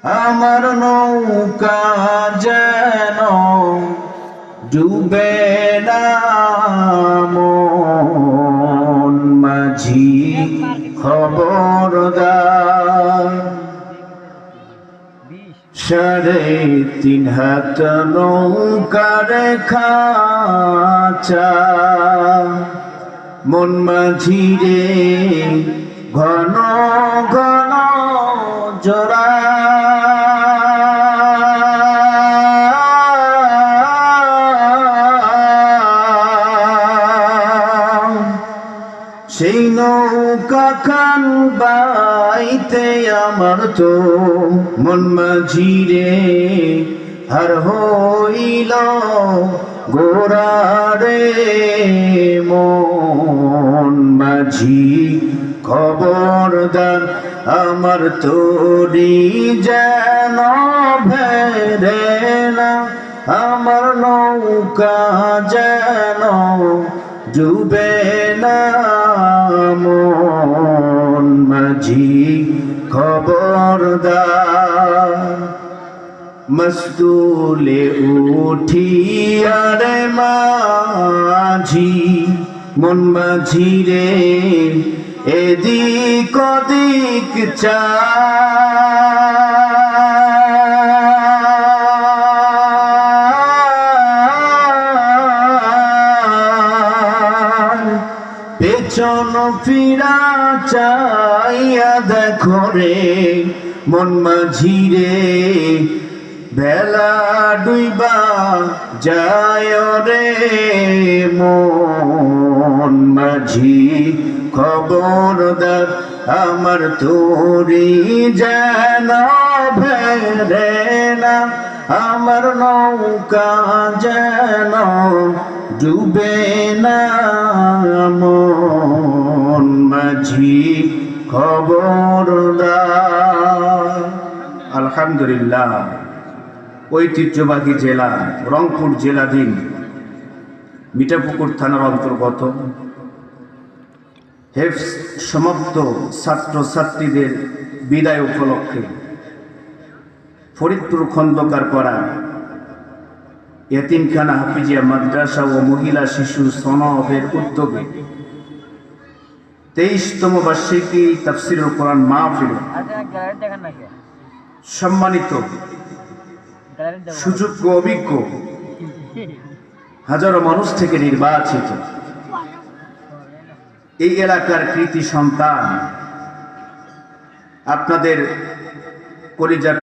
আমার নৌকা যেন ডুবে না মন মাঝি খবরদার। 3.5 হাত নৌকার খাঁচা মন মাঝি রে ঘন ঘন জোড়া। সেই নৌকা খান বাইতে আমার তো মন মাঝি রে হার হইল গোরা রে মন মাঝি খবরদার। আমার তোরি যেন ভেরে না আমার নৌকা যেন ডুবে না মন মাঝি খবরদার। মস্তুলে উঠিয়া রে মাঝি মন মাঝি রে এদিক ওদিক চা। পেছন ফিরা চাইয়া দেখো রে মন মাঝি রে বেলা ডুইবা যায় রে মন মাঝি খবরদার। আমার তোরি যেন ভেরে না আমার নৌকা যেন ডুবে না মন মাঝি খবরদার। আলহামদুলিল্লাহ। ঐতিহ্যবাহী জেলা রংপুর জেলাধীন মিঠাপুকুর থানার অন্তর্গত হেফজ সমাপ্ত ছাত্রছাত্রীদের বিদায় উপলক্ষে ফরিদপুর খন্দকার পাড়া এতিমখানা হাফিজিয়া মাদ্রাসা ও মহিলা শিশু সনদের উদ্যোগে 23তম বার্ষিকী তাফসীরুল কোরআন মাহফিল সম্মানিত সুযোগ্য অভিজ্ঞ হাজারো মানুষ থেকে নির্বাচিত এই এলাকার কৃতি সন্তান আপনাদের কলিজার